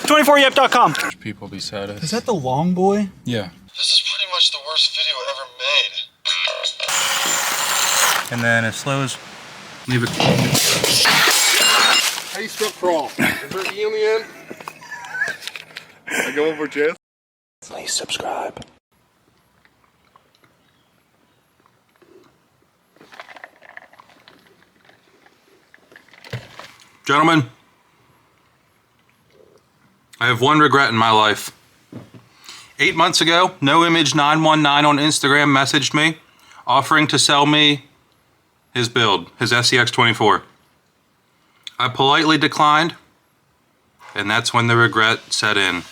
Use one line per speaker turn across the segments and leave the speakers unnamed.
SCX24yep.com.
People beside us.
Is that the long boy?
Yeah.
This is pretty much the worst video ever made.
And then as slow as... Leave it.
How you spell crawl? Is there an E on the end? I go over Jess.
Please subscribe.
Gentlemen, I have one regret in my life. 8 months ago, NoImage919 on Instagram messaged me offering to sell me his build, his SCX24. I politely declined, and that's when the regret set in.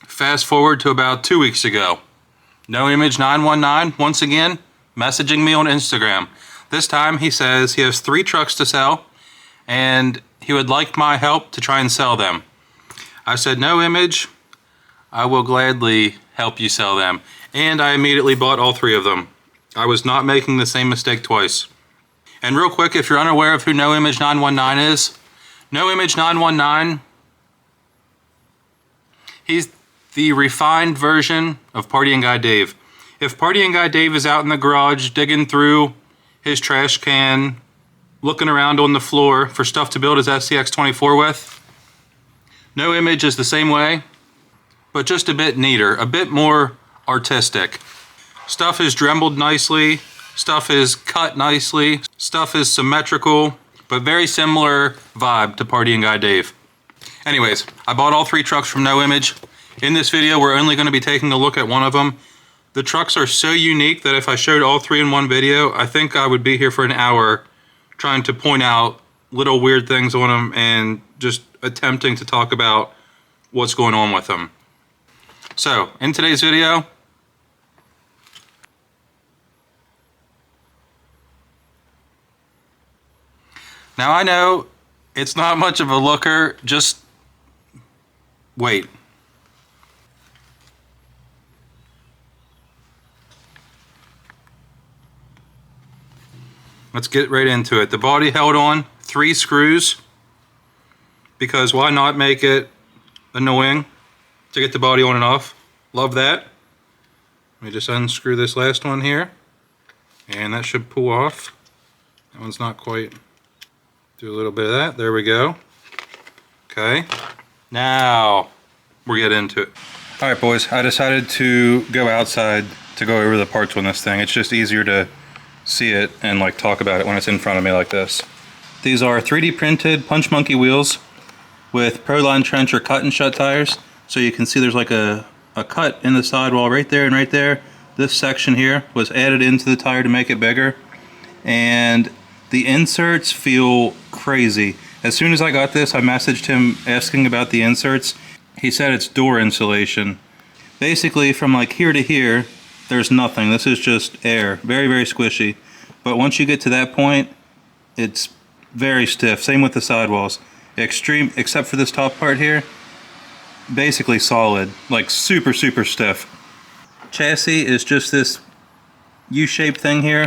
Fast forward to about 2 weeks ago. NoImage919, once again, messaging me on Instagram. This time he says he has 3 trucks to sell, and he would like my help to try and sell them. I said, no image, I will gladly help you sell them. And I immediately bought all 3 of them. I was not making the same mistake twice. And real quick, if you're unaware of who NoImage919 is, NoImage919, he's the refined version of Partying Guy Dave. If Partying Guy Dave is out in the garage digging through his trash can, looking around on the floor for stuff to build his SCX24 with, NoImage is the same way, but just a bit neater, a bit more artistic. Stuff is drembled nicely, stuff is cut nicely, stuff is symmetrical, but very similar vibe to Partying Guy Dave. Anyways, I bought all 3 trucks from NoImage. In this video, we're only going to be taking a look at one of them. The trucks are so unique that if I showed all 3 in one video, I think I would be here for an hour trying to point out little weird things on them and just attempting to talk about what's going on with them. So, in today's video, now I know it's not much of a looker, just wait. Let's get right into it. The body held on 3 screws because why not make it annoying to get the body on and off? Love that. Let me just unscrew this last one here, and that should pull off. That one's not quite. Do a little bit of that. There we go. Okay. Now we'll get into it. All right, boys. I decided to go outside to go over the parts on this thing. It's just easier to see it and like talk about it when it's in front of me like this. These are 3D printed Punch Monkey wheels with Proline Trench or cut and shut tires. So you can see there's like a cut in the sidewall right there and right there. This section here was added into the tire to make it bigger. And the inserts feel crazy. As soon as I got this, I messaged him asking about the inserts. He said it's door insulation. Basically from like here to here, there's nothing. This is just air. Very, very squishy. But once you get to that point, it's very stiff. Same with the sidewalls. Extreme, except for this top part here, basically solid. Like super, super stiff. Chassis is just this U-shaped thing here.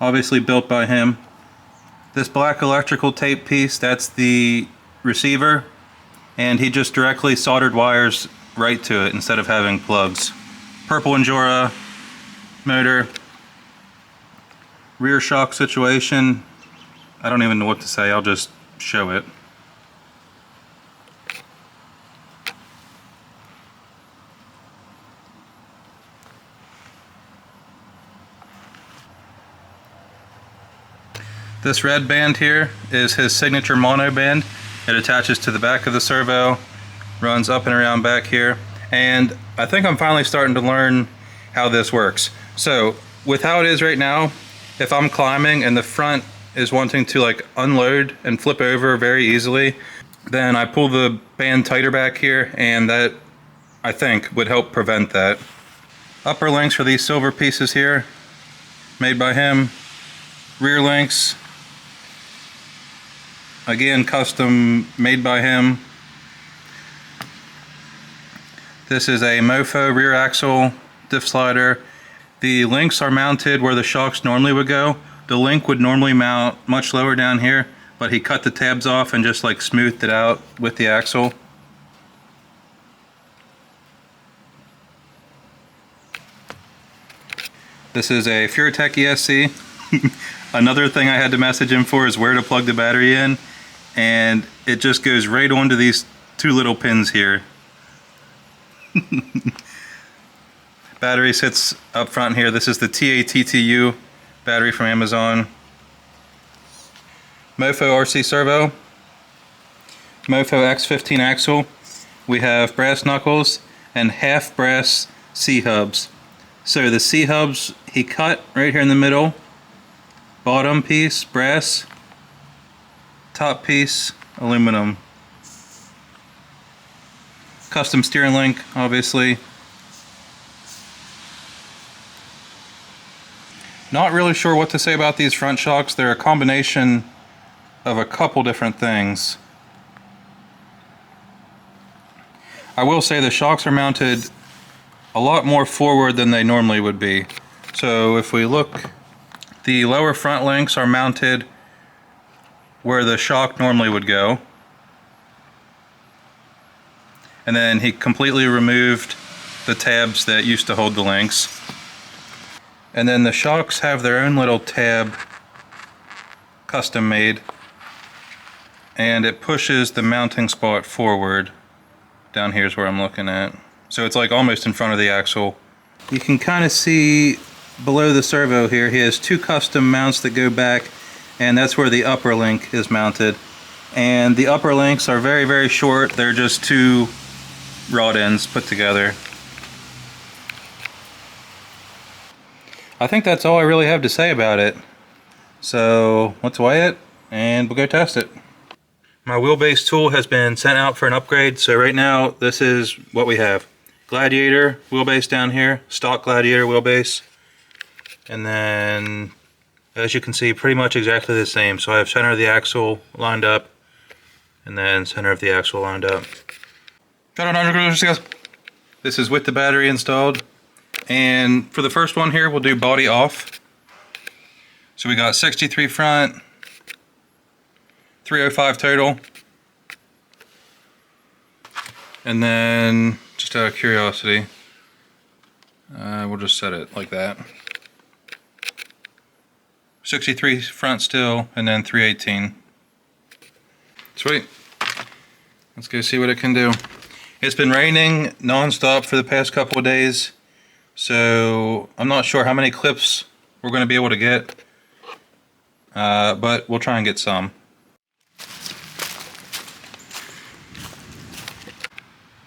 Obviously built by him. This black electrical tape piece, that's the receiver. And he just directly soldered wires right to it instead of having plugs. Purple Endura motor. Rear shock situation. I don't even know what to say, I'll just show it. This red band here is his signature mono band. It attaches to the back of the servo, runs up and around back here, and I think I'm finally starting to learn how this works. So with how it is right now, if I'm climbing and the front is wanting to like unload and flip over very easily, then I pull the band tighter back here, and that I think would help prevent that. Upper links for these silver pieces here, made by him. Rear links, again custom made by him. This is a Mofo rear axle diff slider. The links are mounted where the shocks normally would go, The link would normally mount much lower down here, but he cut the tabs off and just like smoothed it out with the axle. This is a Furatech ESC. Another thing I had to message him for is where to plug the battery in, and it just goes right onto these two little pins here. Battery sits up front here. This is the TATTU battery from Amazon. Mofo RC servo. Mofo X15 axle. We have brass knuckles and half brass C-hubs. So the C-hubs he cut right here in the middle. Bottom piece brass. Top piece aluminum. Custom steering link, obviously. Not really sure what to say about these front shocks. They're a combination of a couple different things. I will say the shocks are mounted a lot more forward than they normally would be. So if we look, the lower front links are mounted where the shock normally would go. And then he completely removed the tabs that used to hold the links. And then the shocks have their own little tab, custom made, and it pushes the mounting spot forward. Down here's where I'm looking at. So it's like almost in front of the axle. You can kind of see below the servo here, he has two custom mounts that go back, and that's where the upper link is mounted. And the upper links are very, very short. They're just two rod ends put together. I think that's all I really have to say about it. So let's weigh it and we'll go test it. My wheelbase tool has been sent out for an upgrade, so right now this is what we have. Gladiator wheelbase down here, stock Gladiator wheelbase, and then as you can see pretty much exactly the same. So I have center of the axle lined up and then center of the axle lined up. This is with the battery installed. And for the first one here, we'll do body off. So we got 63 front, 305 total. And then, just out of curiosity, we'll just set it like that. 63 front still, and then 318. Sweet. Let's go see what it can do. It's been raining non-stop for the past couple of days. So I'm not sure how many clips we're going to be able to get, but we'll try and get some.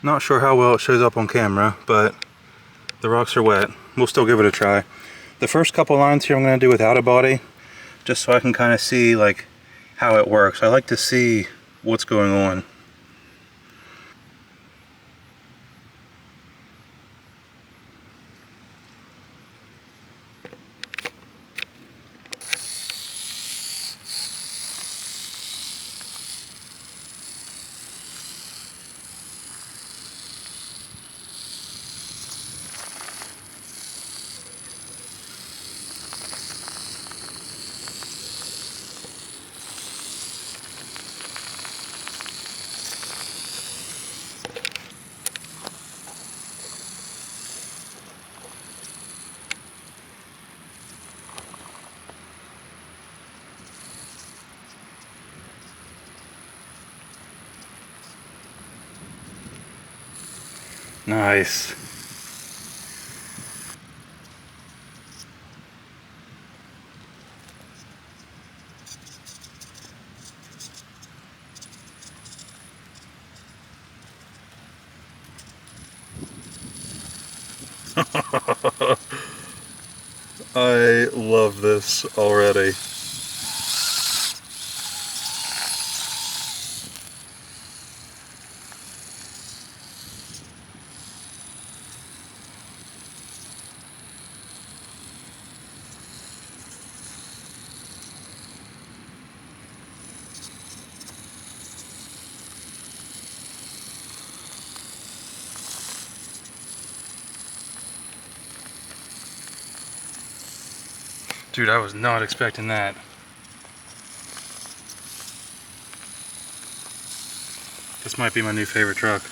Not sure how well it shows up on camera, but the rocks are wet. We'll still give it a try. The first couple lines here I'm going to do without a body, just so I can kind of see like how it works. I like to see what's going on. Nice. I love this already. Dude, I was not expecting that. This might be my new favorite truck.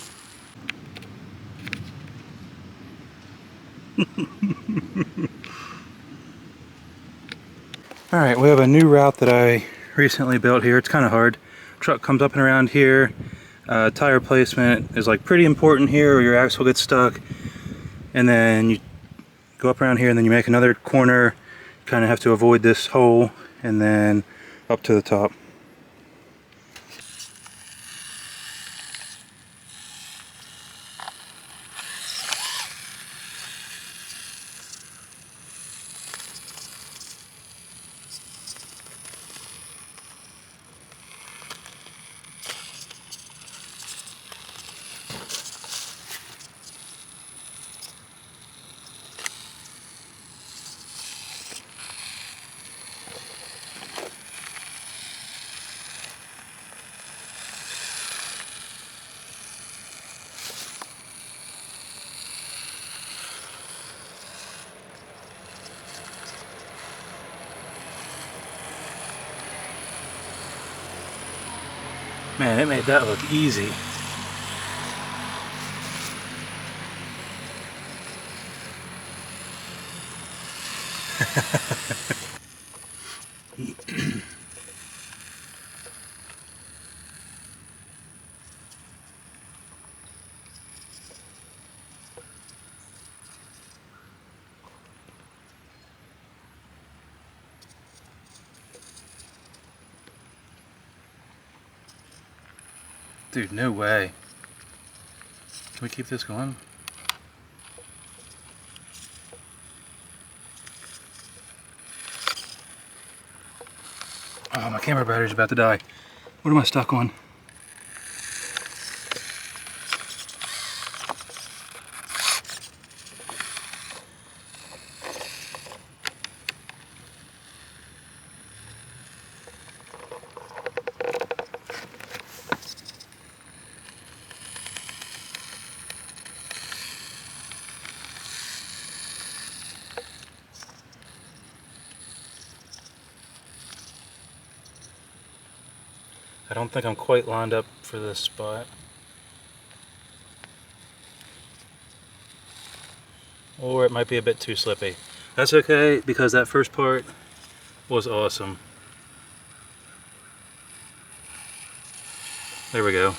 Alright, we have a new route that I recently built here. It's kind of hard. Truck comes up and around here. Tire placement is like pretty important here or your axle gets stuck. And then you go up around here and then you make another corner. Kind of have to avoid this hole and then up to the top. Man, it made that look easy. Dude, no way. Can we keep this going? Oh, my camera battery's about to die. What am I stuck on? I don't think I'm quite lined up for this spot. Or it might be a bit too slippy. That's okay, because that first part was awesome. There we go.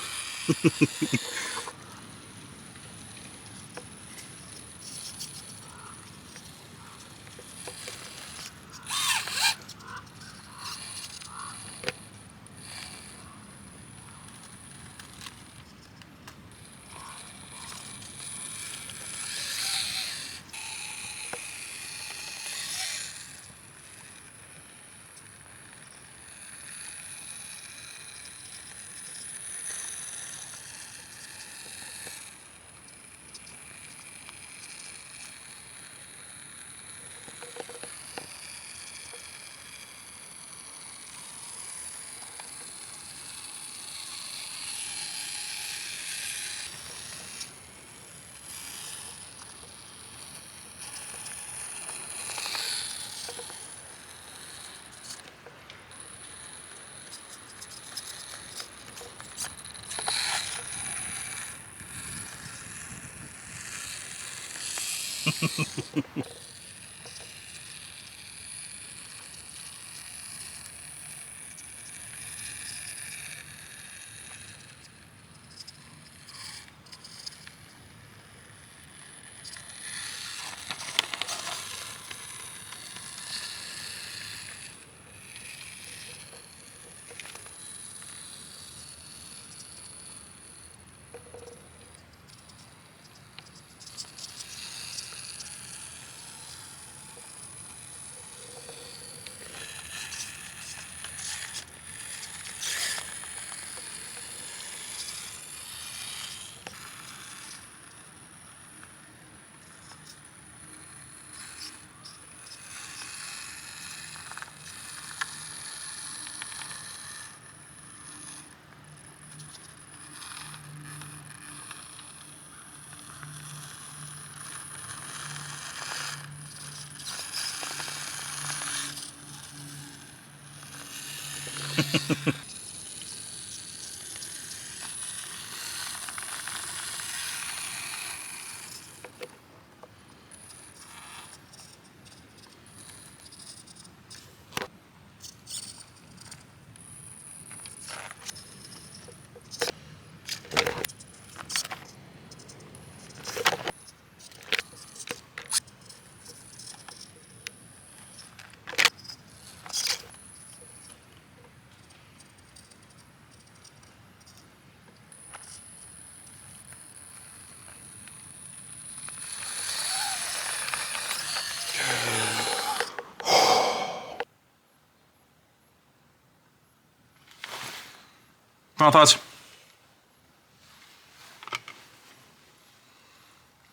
Final thoughts?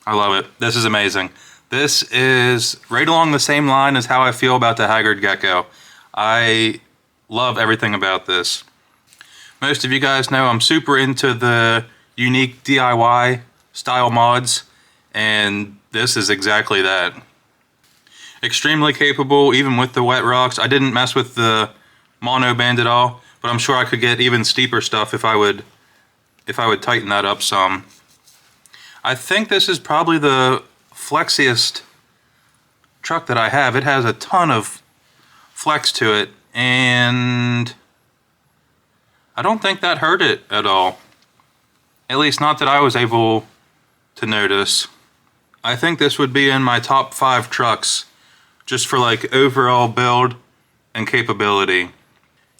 I love it. This is amazing. This is right along the same line as how I feel about the Haggard Gecko. I love everything about this. Most of you guys know I'm super into the unique DIY style mods, and this is exactly that. Extremely capable, even with the wet rocks. I didn't mess with the mono band at all, but I'm sure I could get even steeper stuff if I would tighten that up some. I think this is probably the flexiest truck that I have. It has a ton of flex to it, and I don't think that hurt it at all. At least not that I was able to notice. I think this would be in my top 5 trucks just for like overall build and capability.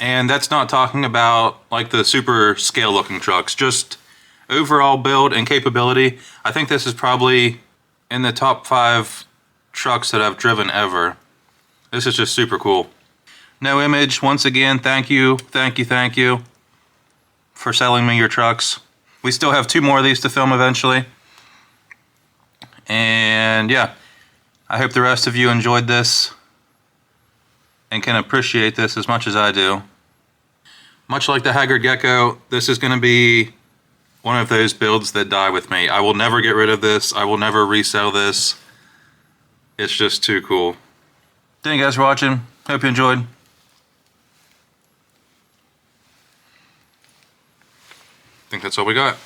And that's not talking about like the super scale looking trucks, just overall build and capability. I think this is probably in the top 5 trucks that I've driven ever. This is just super cool. No Image, once again, thank you for selling me your trucks. We still have 2 more of these to film eventually. And yeah, I hope the rest of you enjoyed this and can appreciate this as much as I do. Much like the Haggard Gecko, this is going to be one of those builds that die with me. I will never get rid of this. I will never resell this. It's just too cool. Thank you guys for watching. Hope you enjoyed. I think that's all we got.